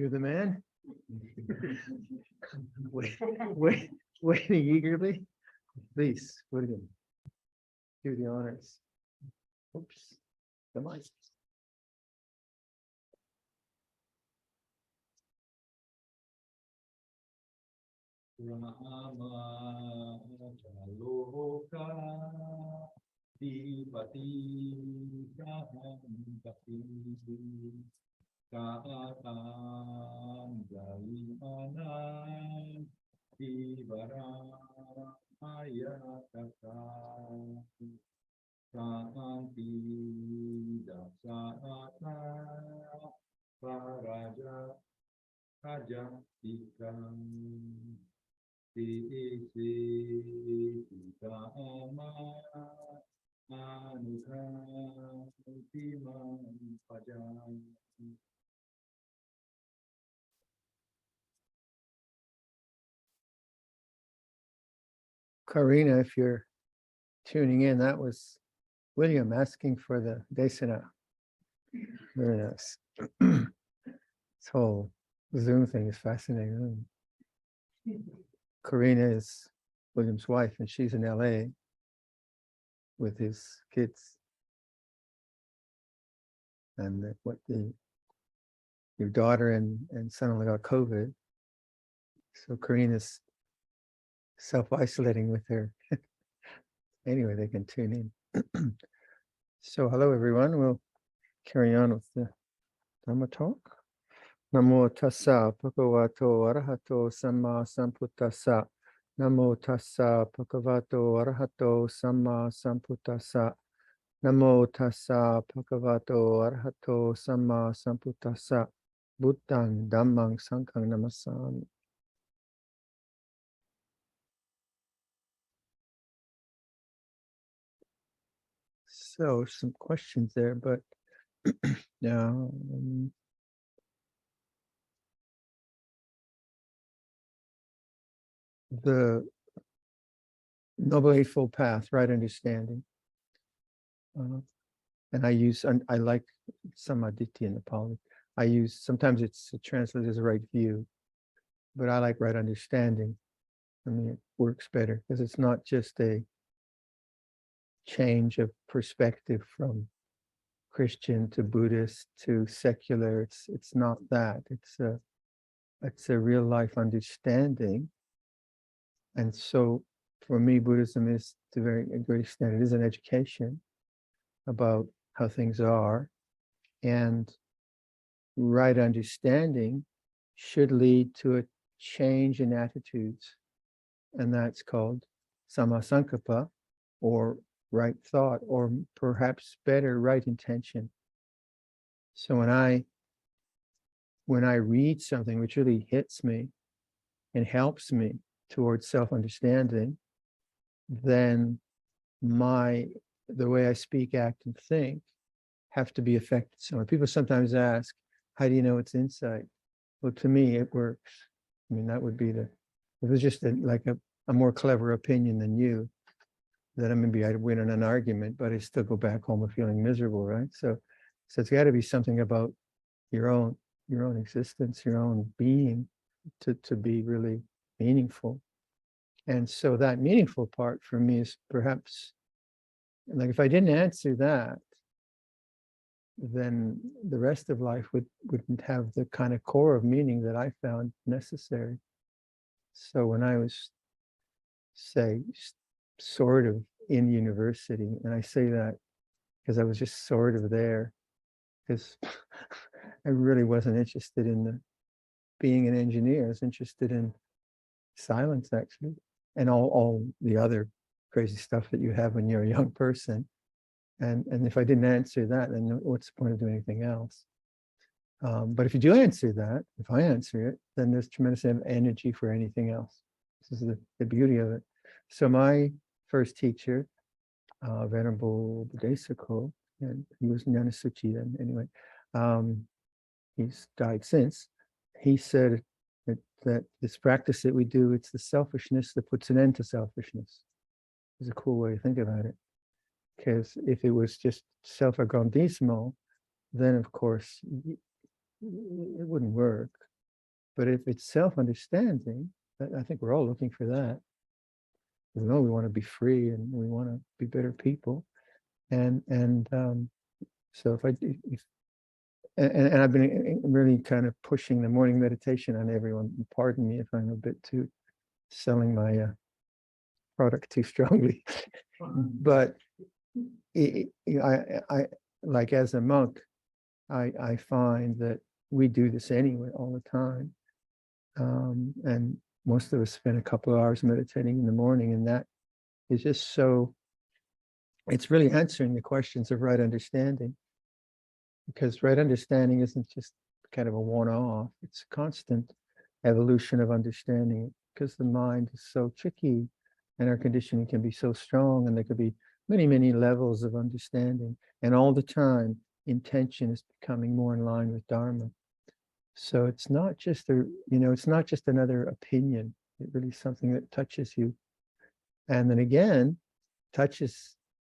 You're the man? Waiting eagerly? Please, William, do the honors. Oops, the mic. Karina, if you're tuning in, that was William asking for the Desana. Very nice. This whole Zoom thing is fascinating. Karina is William's wife, and she's in LA with his kids. And your daughter and son-in-law got COVID. So Karina's self-isolating with her. Anyway, they can tune in. So hello, everyone. We'll carry on with the Dhamma talk. Namo tassa bhagavato arahato samma sambuddhassa. Namo tassa bhagavato arahato samma sambuddhassa. Namo tassa bhagavato arahato samma sambuddhassa. Buddhang dhammang sanghang namasami. So some questions there, but now the Noble Eightfold Path, right understanding. And I like Samaditi in the Pali. Sometimes it's translated as a right view, but I like right understanding. I mean, it works better because it's not just a change of perspective from Christian to Buddhist to secular. It's not that. It's a real life understanding. And so for me, Buddhism is to a great extent, it is an education about how things are, and right understanding should lead to a change in attitudes, and that's called sammasankappa, or right thought, or perhaps better, right intention. So when I read something which really hits me and helps me towards self-understanding, then the way I speak, act, and think have to be affected. So people sometimes ask, how do you know it's insight? Well, to me, it works. I mean, that would be if it was just a more clever opinion than you, then maybe I'd win in an argument, but I still go back home feeling miserable, right? So it's got to be something about your own existence, your own being, to be really meaningful. And so that meaningful part for me is perhaps, like, if I didn't answer that, then the rest of life wouldn't have the kind of core of meaning that I found necessary. So when I was, say, sort of in university, and I say that because I was just sort of there, because I really wasn't interested in being an engineer. I was interested in silence, actually, and all the other crazy stuff that you have when you're a young person. And if I didn't answer that, then what's the point of doing anything else? But if you do answer that, if I answer it, then there's tremendous energy for anything else. This is the beauty of it. So my first teacher, Venerable Bodhisattva, and he was Nyanasuchi then anyway, he's died since. He said that this practice that we do, it's the selfishness that puts an end to selfishness. It's a cool way to think about it. Because if it was just self-aggrandismo, then of course it wouldn't work. But if it's self-understanding, I think we're all looking for that. We know we want to be free and we want to be better people. And so and I've been really kind of pushing the morning meditation on everyone. Pardon me if I'm a bit too selling my product too strongly, but I like as a monk, I find that we do this anyway all the time, and most of us spend a couple of hours meditating in the morning, and that is just so. It's really answering the questions of right understanding, because right understanding isn't just kind of a one-off. It's a constant evolution of understanding, because the mind is so tricky and our conditioning can be so strong, and there could be many, many levels of understanding. And all the time, intention is becoming more in line with Dharma. So it's not just it's not just another opinion. It's really something that touches you. And then again,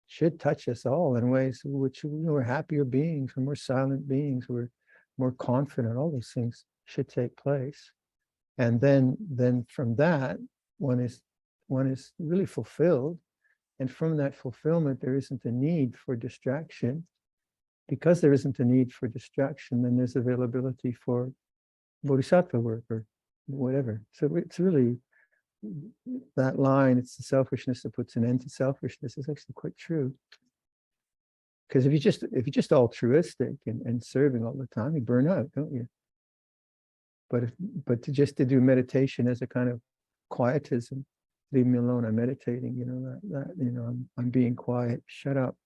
should touch us all in ways which we're happier beings, we're more silent beings, we're more confident. All those things should take place. And then from that, one is really fulfilled. And from that fulfillment, there isn't a need for distraction. Because there isn't a need for distraction, then there's availability for bodhisattva work or whatever. So it's really that line, it's the selfishness that puts an end to selfishness, is actually quite true. Because if you're just altruistic and serving all the time, you burn out, don't you? But to do meditation as a kind of quietism, leave me alone, I'm meditating, I'm being quiet, shut up.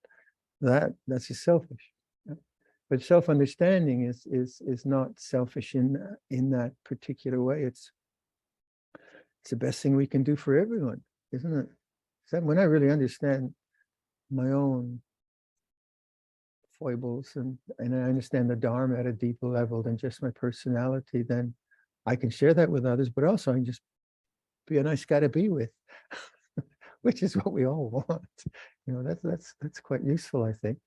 That's just selfish. But self-understanding is not selfish in that particular way. It's the best thing we can do for everyone, isn't it? So when I really understand my own foibles and I understand the Dharma at a deeper level than just my personality, then I can share that with others, but also I can just be a nice guy to be with, which is what we all want. That's quite useful, I think.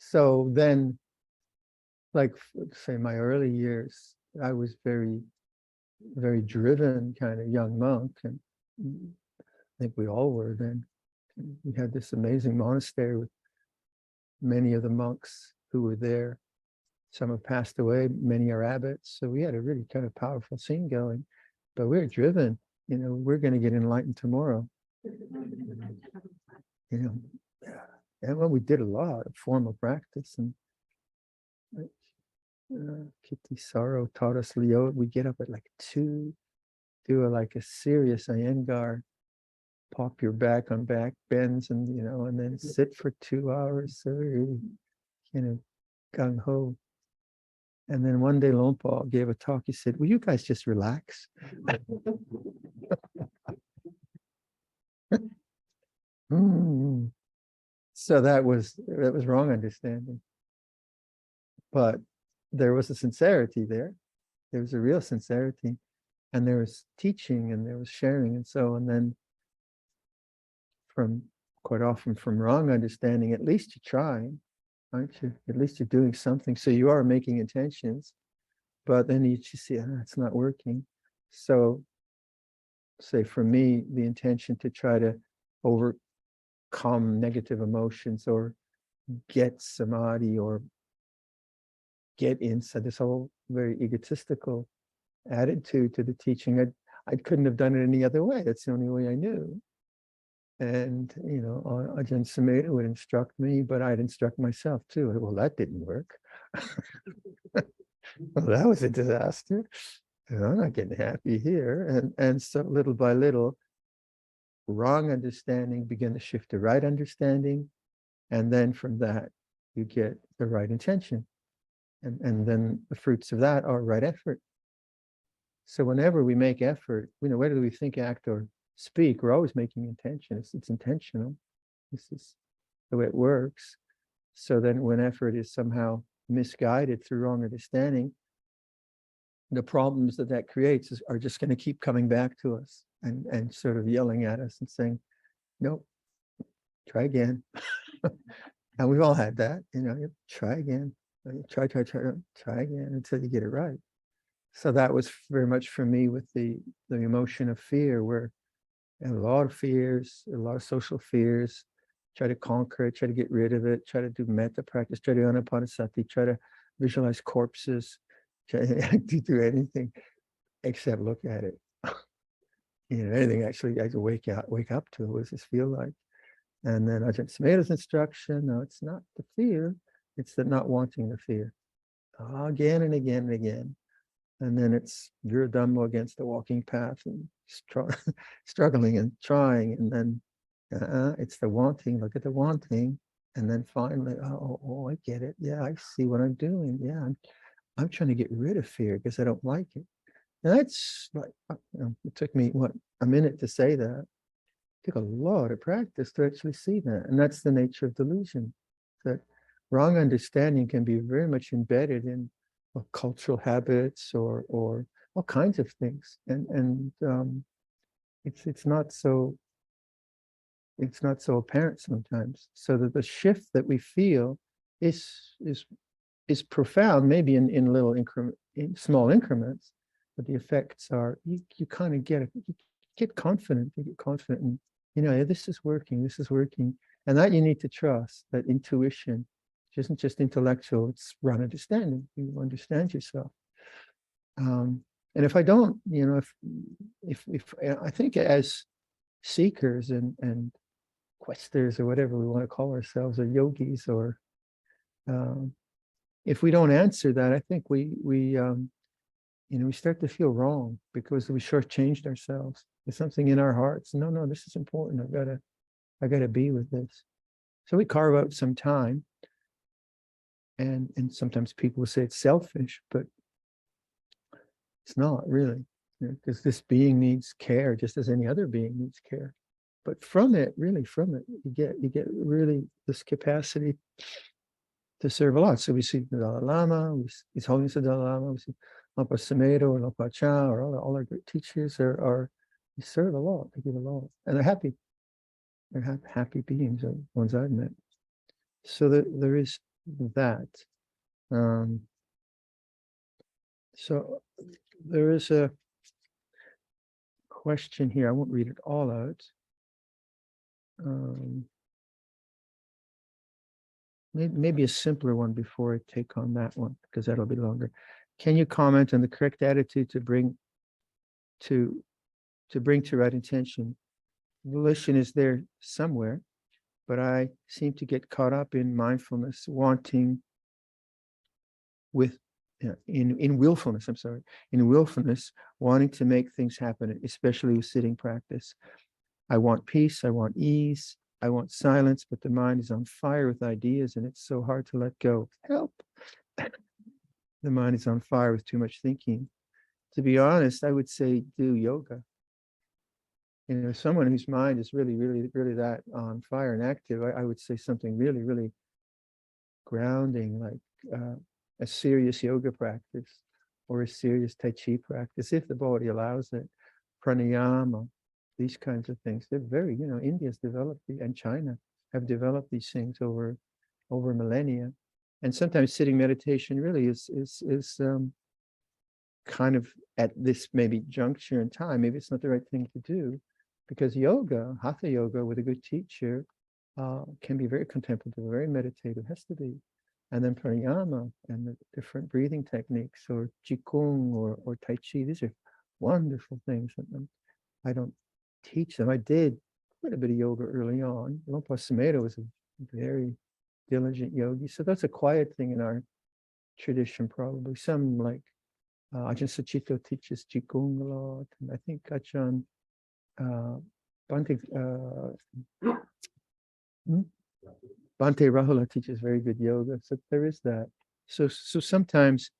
So then, like, say, my early years, I was very, very driven kind of young monk, and I think we all were then. We had this amazing monastery with many of the monks who were there. Some have passed away, many are abbots. So we had a really kind of powerful scene going, but we were driven, we're going to get enlightened tomorrow. And well, we did a lot of formal practice, and Kitty Sorrow taught us Leo. We get up at like 2, do a serious Iyengar, pop your back on back bends, and and then sit for 2 hours. So really, gung ho. And then one day Lompa gave a talk. He said, "Will you guys just relax?" So that was wrong understanding. But there was a sincerity there. There was a real sincerity, and there was teaching, and there was sharing, and so. And then, quite often from wrong understanding, at least you're trying, aren't you? At least you're doing something. So you are making intentions, but then you just see it's not working. So, say for me, the intention to try to overcome negative emotions or get samadhi or get inside, this whole very egotistical attitude to the teaching, I couldn't have done it any other way. That's the only way I knew. And Ajahn Sumedho would instruct me, but I'd instruct myself too. Well, that didn't work. Well, that was a disaster. I'm not getting happy here. And so little by little, wrong understanding began to shift to right understanding. And then from that, you get the right intention. And then the fruits of that are right effort. So whenever we make effort, whether we think, act, or speak, we're always making intention. It's intentional. This is the way it works. So then when effort is somehow misguided through wrong understanding, the problems that creates are just going to keep coming back to us and sort of yelling at us and saying, nope, try again. And we've all had that, try again. Try again until you get it right. So that was very much for me with the emotion of fear, where a lot of fears, a lot of social fears, try to conquer it, try to get rid of it, try to do metta practice, try to anapanasati, try to visualize corpses, try to do anything except look at it. Anything actually I could wake up to it. What does this feel like? And then Ajahn Sumedho's instruction, no, it's not the fear, it's the not wanting the fear. Again and again and again. And then it's Viradhammo against the walking path and struggling and trying. And then it's the wanting, look at the wanting. And then finally, oh, I get it. Yeah, I see what I'm doing. Yeah, I'm trying to get rid of fear because I don't like it. And that's like, it took me, a minute to say that. It took a lot of practice to actually see that. And that's the nature of delusion, that wrong understanding can be very much embedded in cultural habits or all kinds of things. And it's not so apparent sometimes. So that the shift that we feel is profound, maybe in little in small increments, but the effects are, you kind of you get confident, and this is working, and that you need to trust, that intuition, which isn't just intellectual, it's run understanding. You understand yourself. And if I don't, if I think as seekers and questers, or whatever we want to call ourselves, or yogis, or if we don't answer that, I think we start to feel wrong because we shortchanged ourselves. There's something in our hearts. No, this is important. I gotta be with this. So we carve out some time, and sometimes people will say it's selfish, but it's not really, because this being needs care just as any other being needs care. But from it, you get really this capacity to serve a lot. So we see the Dalai Lama, His Holiness the Dalai Lama, we see Lapa Sumedho or Lapa Cha, or all our great teachers they serve a lot, they give a lot, and they're happy. They're happy beings, the ones I've met. So there is that. So there is a question here. I won't read it all out. Maybe a simpler one before I take on that one, because that'll be longer. Can you comment on the correct attitude to bring to right intention? Volition is there somewhere, but I seem to get caught up in mindfulness, wanting in willfulness, wanting to make things happen, especially with sitting practice. I want peace, I want ease, I want silence, but the mind is on fire with ideas and it's so hard to let go. Help! The mind is on fire with too much thinking. To be honest, I would say do yoga. Someone whose mind is really, really, really that on fire and active, I would say something really, really grounding, like a serious yoga practice or a serious Tai Chi practice, if the body allows it. Pranayama, these kinds of things. They're very, India's developed, and China have developed these things over millennia. And sometimes sitting meditation really is kind of at this maybe juncture in time, maybe it's not the right thing to do, because yoga, hatha yoga with a good teacher, can be very contemplative, very meditative, has to be. And then pranayama and the different breathing techniques, or qigong or tai chi, these are wonderful things. I don't teach them. I did quite a bit of yoga early on. Lapa Sumedho was a very diligent yogi. So that's a quiet thing in our tradition, probably. Some like Ajahn Sucitto teaches qigong a lot. And I think Ajahn Bhante Rahula teaches very good yoga. So there is that. So sometimes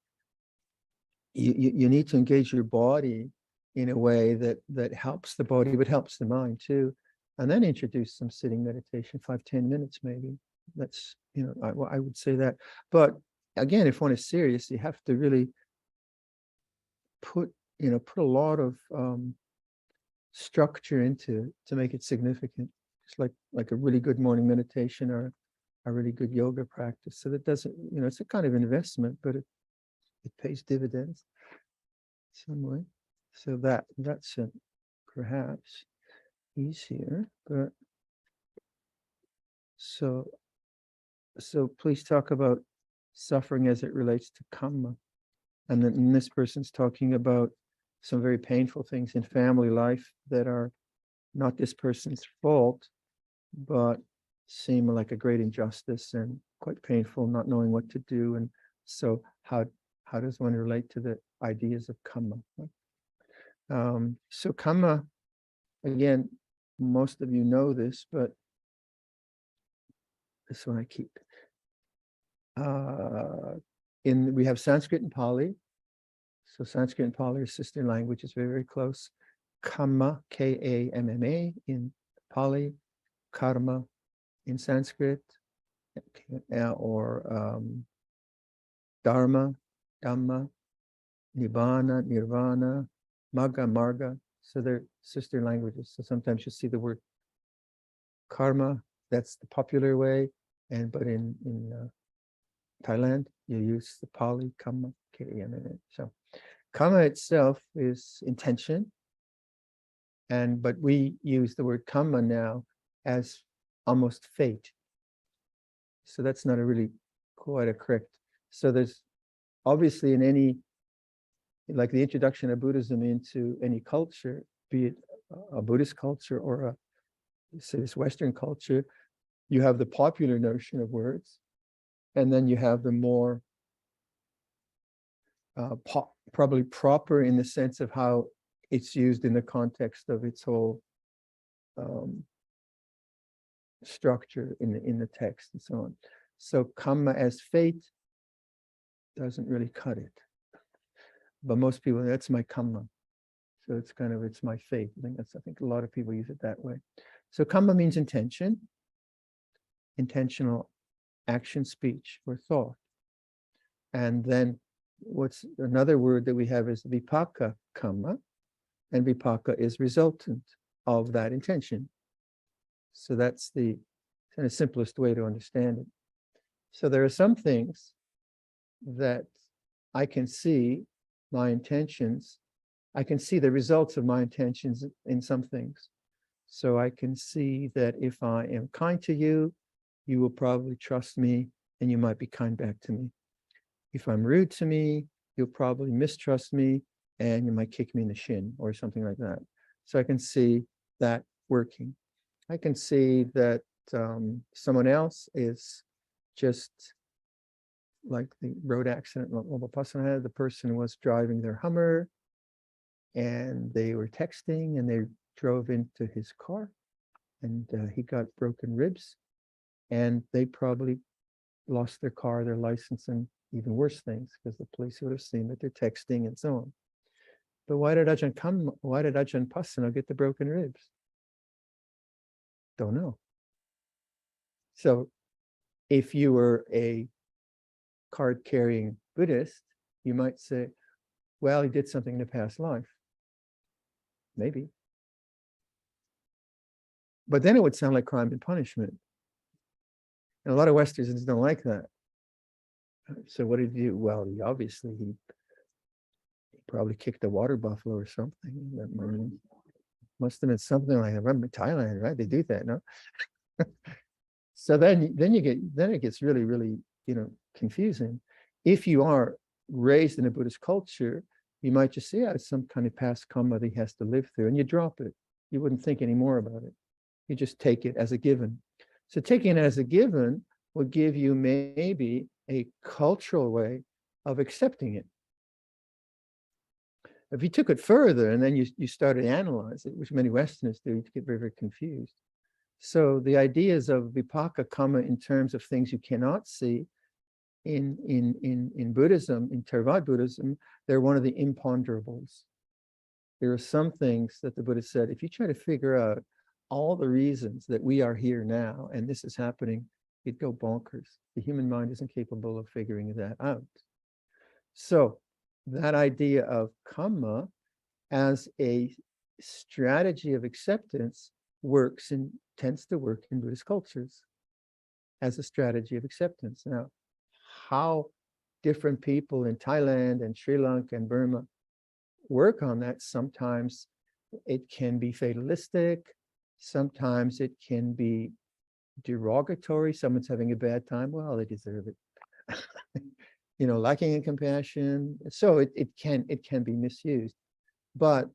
you need to engage your body in a way that helps the body, but helps the mind too. And then introduce some sitting meditation, 5-10 minutes maybe. That's, I would say that. But again, if one is serious, you have to really put a lot of structure into to make it significant. It's like a really good morning meditation or a really good yoga practice. So that doesn't, it's a kind of investment, but it pays dividends. some way. So that's perhaps easier, but so please talk about suffering as it relates to kamma. And then this person's talking about some very painful things in family life that are not this person's fault, but seem like a great injustice and quite painful, not knowing what to do. And so how does one relate to the ideas of kamma? So kamma, again, most of you know this, but this one I keep. We have Sanskrit and Pali. So Sanskrit and Pali are sister languages, very, very close. Kamma, K-A-M-M-A in Pali, karma in Sanskrit, or dharma, dhamma, nibbana, nirvana, magga, marga. So they're sister languages. So sometimes you see the word karma, that's the popular way, but in Thailand, you use the Pali kamma, K-A-M-M-A. So kamma itself is intention, but we use the word kamma now as almost fate. So that's not quite a correct. So there's obviously in any, like the introduction of Buddhism into any culture, be it a Buddhist culture or say this Western culture, you have the popular notion of words, and then you have the more probably proper in the sense of how it's used in the context of its whole structure in the text and so on. So kamma as fate doesn't really cut it. But most people, that's my kamma. So it's it's my fate. I think a lot of people use it that way. So kamma means intention, intentional action, speech, or thought. And then what's another word that we have is vipaka kamma, and vipaka is resultant of that intention. So that's the kind of simplest way to understand it. So there are some things that I can see my intentions. I can see the results of my intentions in some things. So I can see that if I am kind to you, you will probably trust me and you might be kind back to me. If I'm rude to me, you'll probably mistrust me and you might kick me in the shin or something like that. So I can see that working. I can see that someone else is just like the road accident the person was driving their Hummer and they were texting and they drove into his car and he got broken ribs and they probably lost their car, their license, and even worse things because the police would have seen that they're texting and so on. But why did Ajahn Pasano get the broken ribs? Don't know. So if you were a card-carrying Buddhist, you might say, well, he did something in a past life. Maybe. But then it would sound like crime and punishment. And a lot of Westerners don't like that. So what did he do? Well, he probably kicked a water buffalo or something. Must have been something like that. Remember Thailand, right? They do that, no? So then it gets really, really, confusing. If you are raised in a Buddhist culture, you might just say, yeah, it's some kind of past karma that he has to live through, and you drop it. You wouldn't think any more about it. You just take it as a given. So taking it as a given will give you maybe a cultural way of accepting it. If you took it further and then you started to analyze it, which many Westerners do, you get very, very confused. So the ideas of vipaka kamma in terms of things you cannot see in Buddhism, in Theravada Buddhism, they're one of the imponderables. There are some things that the Buddha said, if you try to figure out all the reasons that we are here now and this is happening, you'd go bonkers. The human mind isn't capable of figuring that out. So that idea of kamma as a strategy of acceptance tends to work in Buddhist cultures as a strategy of acceptance. Now, how different people in Thailand and Sri Lanka and Burma work on that, sometimes it can be fatalistic, sometimes it can be derogatory. Someone's having a bad time, well, they deserve it. Lacking in compassion. So it can be misused. But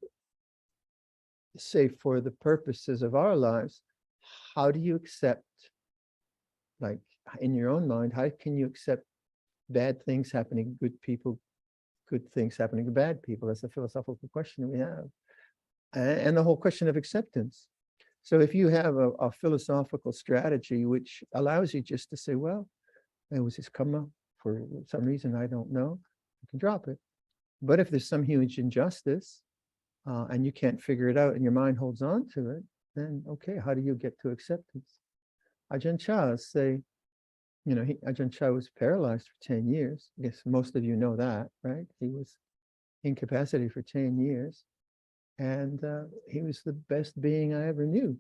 say for the purposes of our lives, how do you accept, like in your own mind, how can you accept bad things happening to good people, good things happening to bad people? That's a philosophical question we have. And the whole question of acceptance. So if you have a philosophical strategy which allows you just to say, well, it was his karma for some reason, I don't know, you can drop it. But if there's some huge injustice and you can't figure it out and your mind holds on to it, then okay, how do you get to acceptance? Ajahn Chah say, Ajahn Chah was paralyzed for 10 years. I guess most of you know that, right? He was incapacitated for 10 years. And he was the best being I ever knew.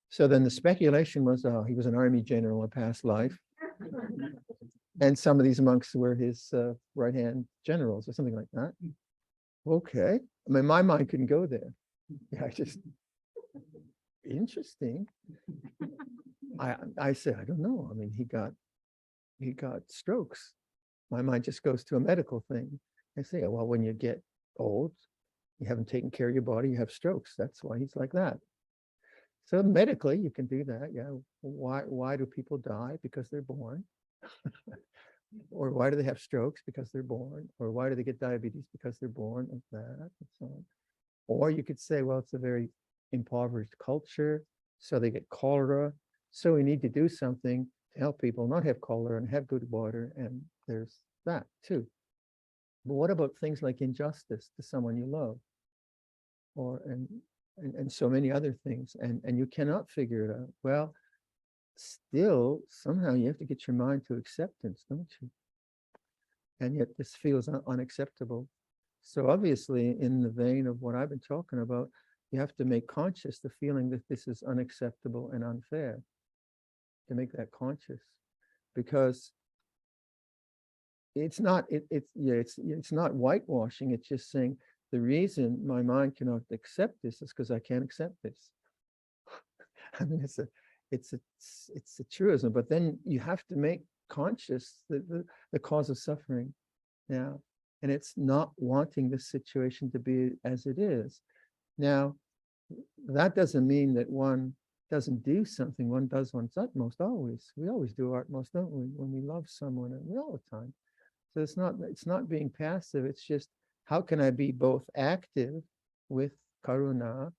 So then the speculation was, oh, he was an army general in a past life. And some of these monks were his right-hand generals or something like that. Okay. I mean, my mind couldn't go there. Yeah, interesting. I said, I don't know. I mean, he got strokes. My mind just goes to a medical thing. I say, well, when you get old, you haven't taken care of your body, you have strokes. That's why he's like that. So medically, you can do that. Yeah. Why do people die? Because they're born. Or why do they have strokes? Because they're born. Or why do they get diabetes? Because they're born, and that, and so on. Or you could say, well, it's a very impoverished culture, so they get cholera. So we need to do something to help people not have cholera and have good water. And there's that too. But what about things like injustice to someone you love? Or and so many other things, and you cannot figure it out. Well, still somehow you have to get your mind to acceptance, don't you? And yet this feels unacceptable. So obviously, in the vein of what I've been talking about, you have to make conscious the feeling that this is unacceptable and unfair. To make that conscious, because it's not it's not whitewashing. It's just saying the reason my mind cannot accept this is because I can't accept this. I mean, it's a truism, but then you have to make conscious the cause of suffering. Yeah. And it's not wanting this situation to be as it is. Now, that doesn't mean that one doesn't do something. One does one's utmost always. We always do our utmost, don't we? When we love someone, and we all the time. So it's not being passive. It's just, how can I be both active with karuna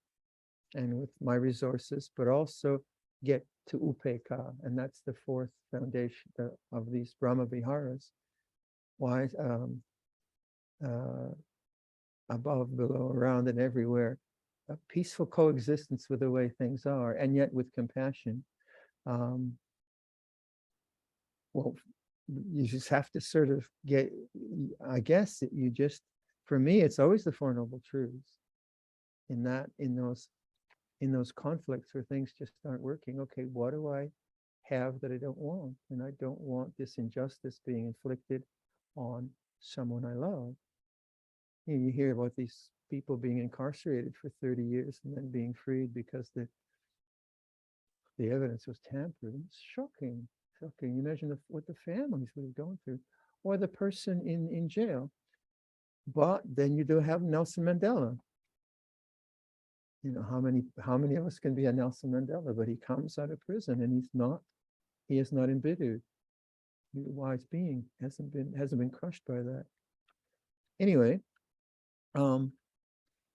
and with my resources, but also get to upeka, and that's the fourth foundation of these Brahma Viharas. Why above, below, around, and everywhere, a peaceful coexistence with the way things are, and yet with compassion. Well, you just have to sort of get, I guess that you just, for me, it's always the Four Noble Truths. In those conflicts where things just aren't working. Okay, what do I have that I don't want? And I don't want this injustice being inflicted on someone I love. You hear about these people being incarcerated for 30 years and then being freed because the evidence was tampered. It's shocking. You imagine what the families would have gone through, or the person in jail. But then you do have Nelson Mandela. How many of us can be a Nelson Mandela? But he comes out of prison and he is not embittered. He's a wise being, hasn't been crushed by that. Anyway,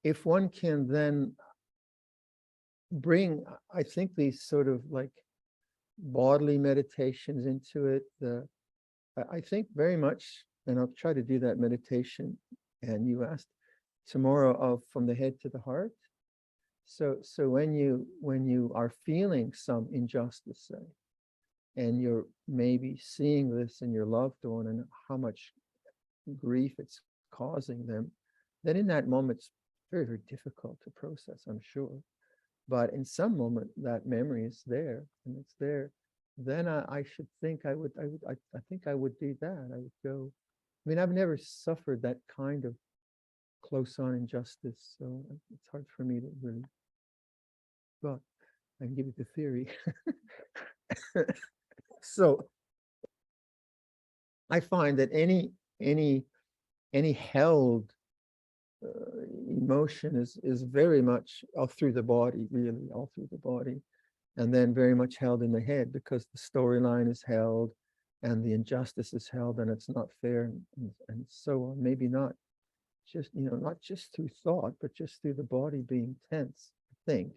if one can then bring, I think, these sort of like bodily meditations into it, I think very much, and I'll try to do that meditation. And you asked tomorrow of from the head to the heart. So when you are feeling some injustice, say, and you're maybe seeing this in your loved one and how much grief it's causing them, then in that moment it's very, very difficult to process, I'm sure. But in some moment that memory is there, and it's there, then I should think I think I would do that. I would go. I mean, I've never suffered that kind of close on injustice, so it's hard for me to really, but I can give you the theory. So I find that any held emotion is very much all through the body, really all through the body, and then very much held in the head because the storyline is held and the injustice is held and it's not fair and so on. Maybe not just, not just through thought, but just through the body being tense, I think.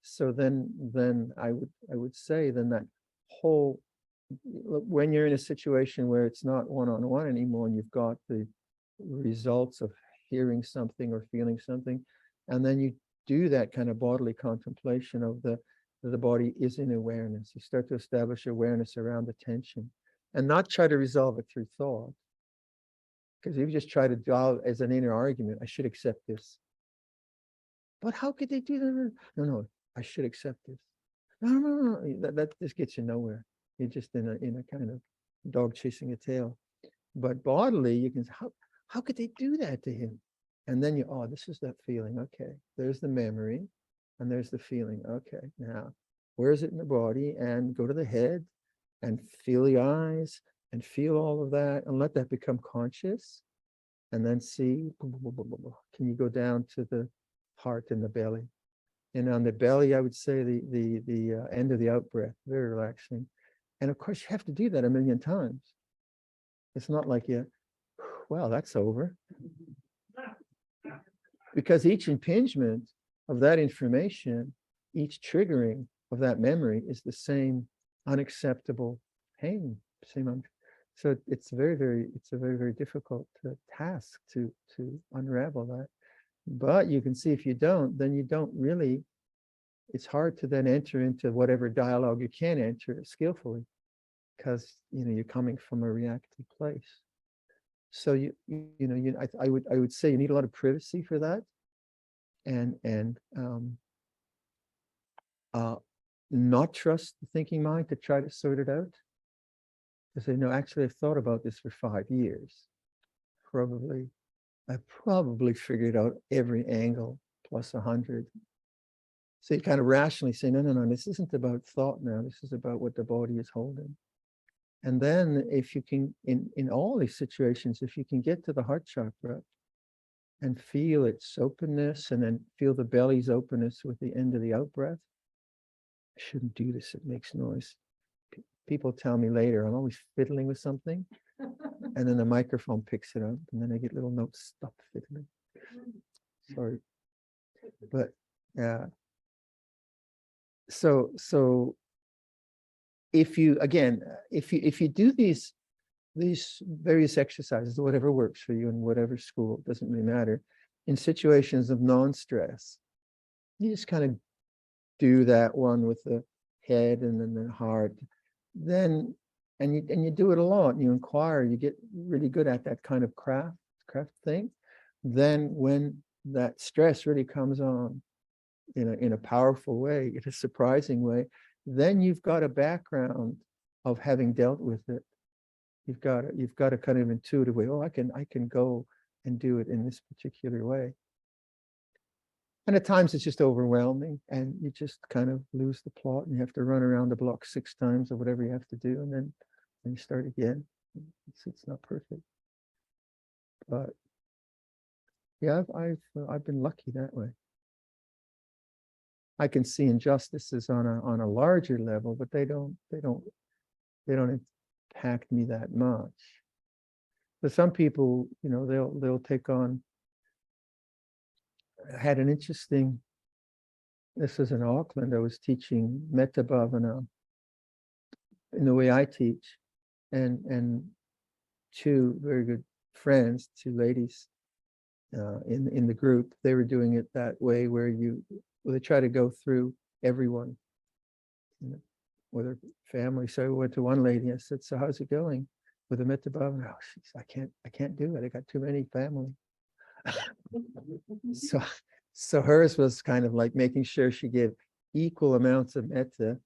So then I would say then that whole, when you're in a situation where it's not one-on-one anymore and you've got the results of hearing something or feeling something, and then you do that kind of bodily contemplation of the body is in awareness. You start to establish awareness around the tension and not try to resolve it through thought. Because if you just try to do as an inner argument, I should accept this. But how could they do that? No, I should accept this. No. That just gets you nowhere. You're just in a kind of dog chasing a tail. But bodily, you can say, how could they do that to him? And then this is that feeling. Okay, there's the memory and there's the feeling. Okay, now, where is it in the body? And go to the head and feel the eyes and feel all of that and let that become conscious. And then see, can you go down to the heart and the belly? And on the belly, I would say the end of the out breath, very relaxing. And of course, you have to do that a million times. It's not like well, that's over. Because each impingement of that information, each triggering of that memory is the same unacceptable pain. So it's a very difficult task to unravel that. But you can see if you don't, then you don't really, it's hard to then enter into whatever dialogue you can enter skillfully, because you're coming from a reactive place. So I would say you need a lot of privacy for that, and not trust the thinking mind to try to sort it out. To say, no, actually, I've thought about this for 5 years. I probably figured out every angle plus 100. So you kind of rationally say, no, this isn't about thought now. This is about what the body is holding. And then if you can, in all these situations, if you can get to the heart chakra and feel its openness and then feel the belly's openness with the end of the out breath, I shouldn't do this, it makes noise. People tell me later, I'm always fiddling with something, and then the microphone picks it up, and then I get little notes, stop fiddling. Sorry. But yeah. So if you do these various exercises, whatever works for you in whatever school, it doesn't really matter, in situations of non-stress, you just kind of do that one with the head and then the heart, then and you do it a lot, and you inquire, you get really good at that kind of craft thing. Then when that stress really comes on in a powerful way, in a surprising way, then you've got a background of having dealt with it. You've got a kind of intuitive way. I can go and do it in this particular way. And at times it's just overwhelming, and you just kind of lose the plot, and you have to run around the block 6 times or whatever you have to do, and then you start again. It's not perfect, but yeah, I've been lucky that way. I can see injustices on a larger level, but they don't impact me that much. But some people, they'll take on. I had an interesting. This was in Auckland. I was teaching Metta Bhavana in the way I teach, and 2 very good friends, 2 ladies in the group, they were doing it that way, where they try to go through everyone, with their family. So I went to one lady, I said, so how's it going with the Metta Bhavana? Oh, she said, I can't do it. I got too many family. So hers was kind of like making sure she gave equal amounts of metta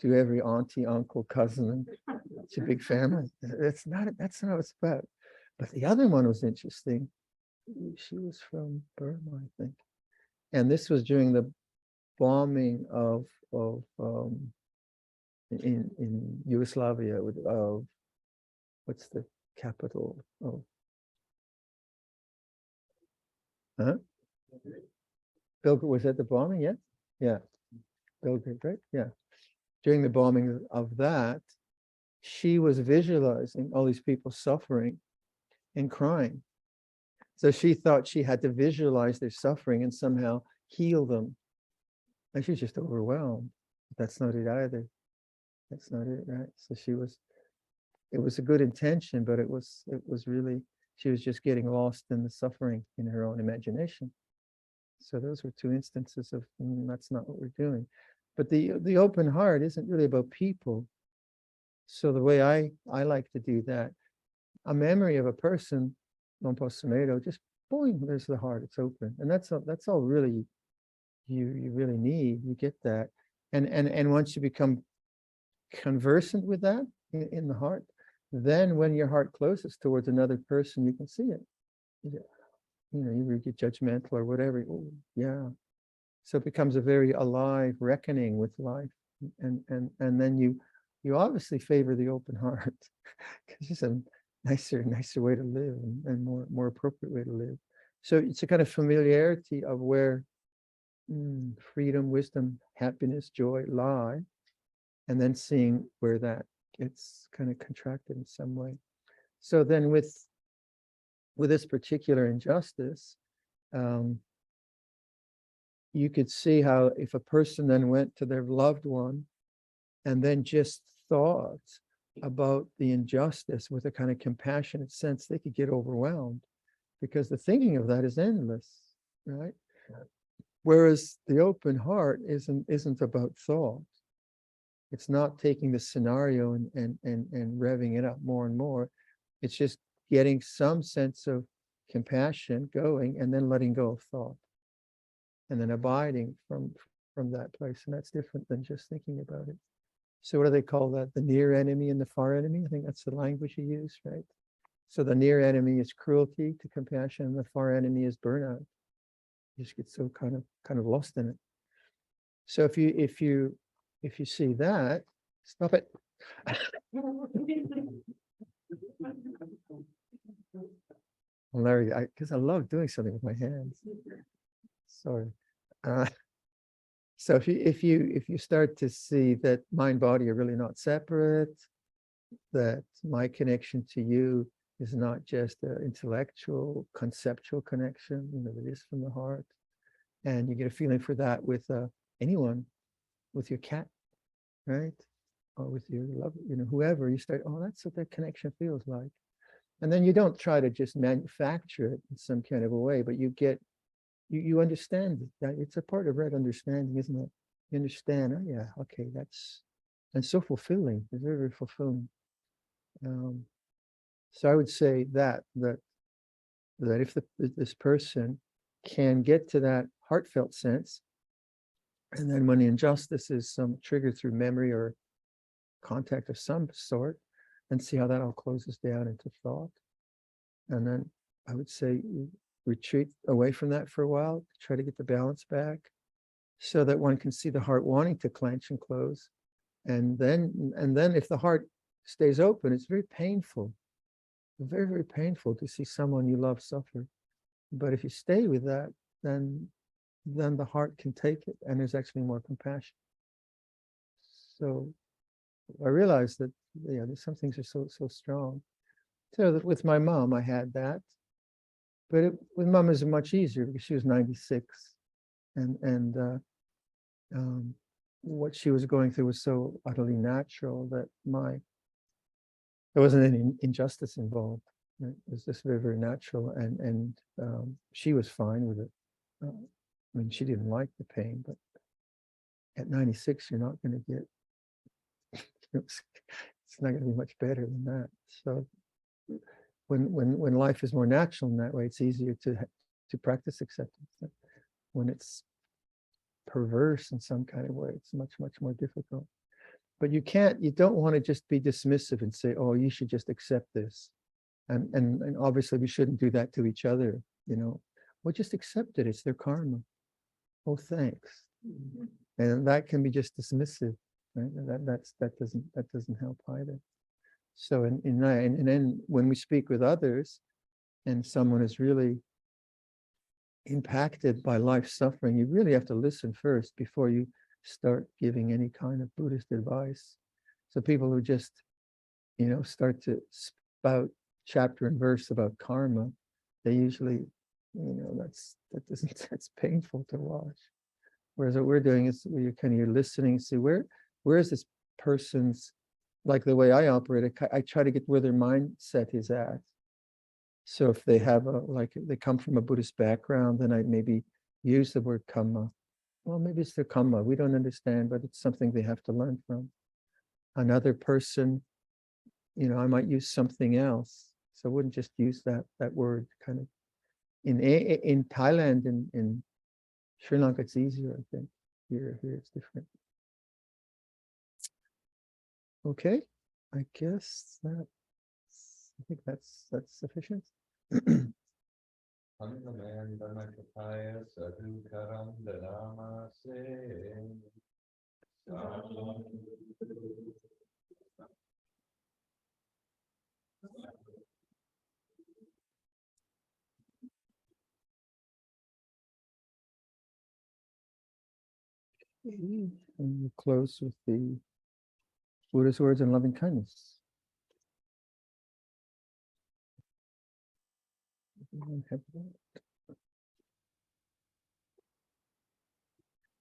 to every auntie, uncle, cousin, and it's a big family. That's not what it's about. But the other one was interesting. she was from Burma, I think. And this was during the bombing of in Yugoslavia of what's the capital of Belgrade. Was that the bombing? Yeah, Belgrade, right? Yeah. During the bombing of that, she was visualizing all these people suffering and crying. So she thought she had to visualize their suffering and somehow heal them. And she was just overwhelmed. That's not it either. That's not it, right? So it was a good intention, but it was really, she was just getting lost in the suffering in her own imagination. So those were two instances of that's not what we're doing. But the open heart isn't really about people. So the way I like to do that, a memory of a person, non possumeto, just boing, there's the heart, it's open. And that's all really you really need. You get that. And once you become conversant with that in the heart, then when your heart closes towards another person, you can see it. You get judgmental or whatever. Oh, yeah. So it becomes a very alive reckoning with life. And then you obviously favor the open heart because it's a nicer way to live and more appropriate way to live. So it's a kind of familiarity of where freedom, wisdom, happiness, joy lie, and then seeing where that gets kind of contracted in some way. So then with this particular injustice, you could see how if a person then went to their loved one and then just thought about the injustice with a kind of compassionate sense, they could get overwhelmed because the thinking of that is endless, right? Whereas the open heart isn't about thought. It's not taking the scenario and revving it up more and more. It's just getting some sense of compassion going and then letting go of thought and then abiding from that place. And that's different than just thinking about it. So what do they call that? The near enemy and the far enemy? I think that's the language you use, right? So the near enemy is cruelty to compassion, and the far enemy is burnout. You just get so kind of lost in it. So if you see that, stop it. Well, Larry, because I love doing something with my hands. Sorry. So if you start to see that mind body are really not separate, that my connection to you is not just an intellectual, conceptual connection, that is from the heart, and you get a feeling for that with anyone, with your cat, right, or with your love, whoever, you start, oh, that's what that connection feels like, and then you don't try to just manufacture it in some kind of a way, but you understand that it's a part of right understanding, isn't it? You understand, oh yeah, okay, and so fulfilling. It's very, very fulfilling. So I would say that if this person can get to that heartfelt sense, and then when the injustice is some triggered through memory or contact of some sort, and see how that all closes down into thought, and then I would say retreat away from that for a while, try to get the balance back, so that one can see the heart wanting to clench and close, and then if the heart stays open, it's very painful, very, very painful to see someone you love suffer. But if you stay with that, then the heart can take it, and there's actually more compassion. So I realized that some things are so strong. So that with my mom, I had that, but with mom is much easier because she was 96, and what she was going through was so utterly natural that there wasn't any injustice involved. Right? It was just very, very natural, and she was fine with it. I mean, she didn't like the pain, but at 96, you're not going to get. It's not going to be much better than that. So when life is more natural in that way, it's easier to practice acceptance. When it's perverse in some kind of way, it's much more difficult. But you don't want to just be dismissive and say, oh, you should just accept this. And obviously we shouldn't do that to each other. well, just accept it. It's their karma. Oh, thanks. And that can be just dismissive, right? That doesn't help either. So and then when we speak with others, and someone is really impacted by life suffering, you really have to listen first before you start giving any kind of Buddhist advice. So people who just, start to spout chapter and verse about karma, they usually, that's painful to watch. Whereas what we're doing is you're listening, see where is this person's, like the way I operate, I try to get where their mindset is at. So if they have they come from a Buddhist background, then I maybe use the word kamma. Well, maybe it's their kamma. We don't understand, but it's something they have to learn from. Another person, I might use something else. So I wouldn't just use that word kind of. In Thailand, in Sri Lanka, it's easier, I think. Here it's different. Okay, I guess I think that's sufficient. And we'll close with the Buddha's words and loving kindness.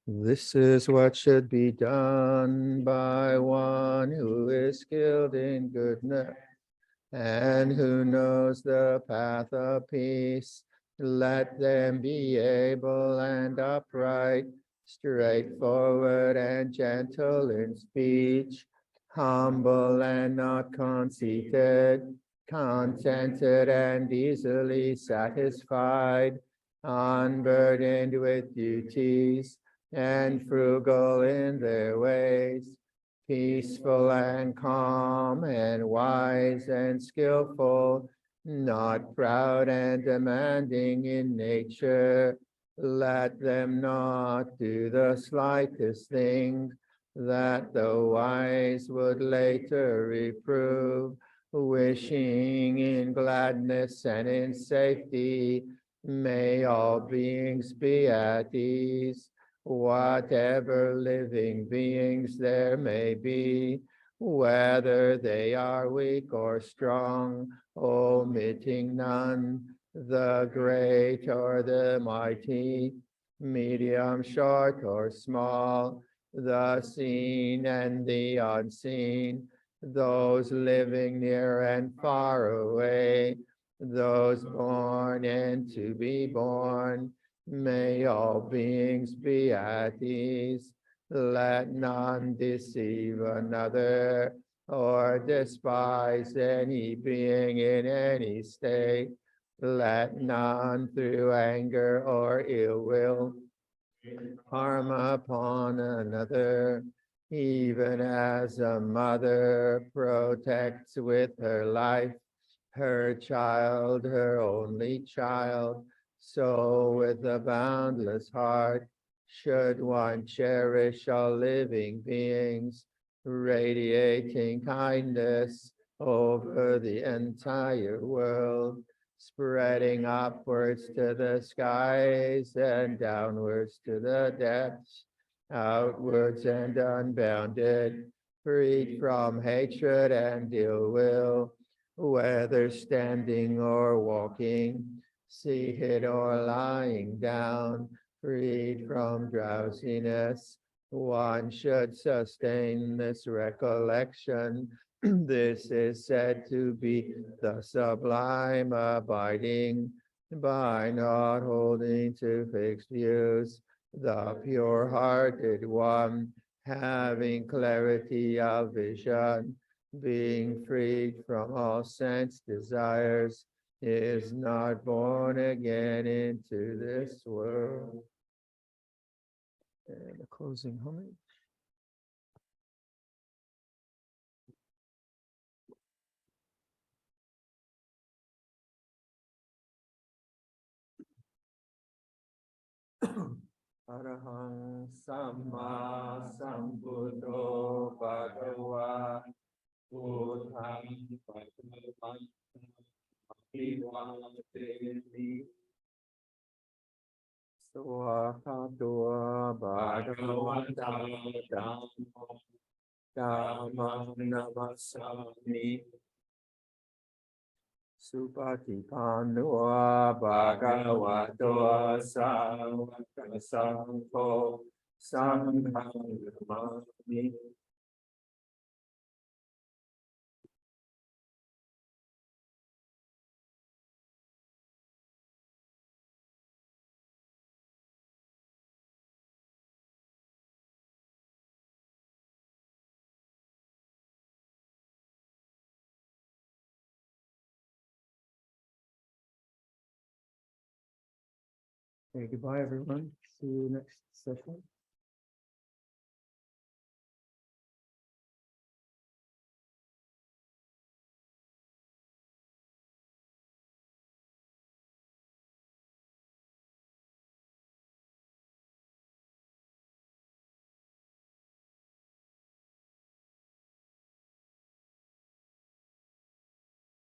This is what should be done by one who is skilled in goodness and who knows the path of peace. Let them be able and upright, straightforward and gentle in speech, humble and not conceited, contented and easily satisfied, unburdened with duties, and frugal in their ways, peaceful and calm and wise and skillful, not proud and demanding in nature. Let them not do the slightest thing that the wise would later reprove, wishing in gladness and in safety. May all beings be at ease. Whatever living beings there may be, whether they are weak or strong, omitting none, the great or the mighty, medium, short or small, the seen and the unseen, those living near and far away, those born and to be born. May all beings be at ease. Let none deceive another or despise any being in any state. Let none through anger or ill will harm upon another, even as a mother protects with her life her child, her only child. So with a boundless heart should one cherish all living beings, radiating kindness over the entire world, spreading upwards to the skies and downwards to the depths, outwards and unbounded, freed from hatred and ill will, whether standing or walking, seated or lying down, freed from drowsiness. One should sustain this recollection. This is said to be the sublime abiding, by not holding to fixed views, the pure-hearted one, having clarity of vision, being freed from all sense desires, is not born again into this world. And a closing homage. Arahang Samma Sambuddho Bhagava Buddhang Bhagavan Avivateni Swakatua Bhagavata Dhammo Dhammam Namasami Supatipanua Bhagavato Sāvaka Sangho Sanghang Namami. Okay, goodbye, everyone. See you next session.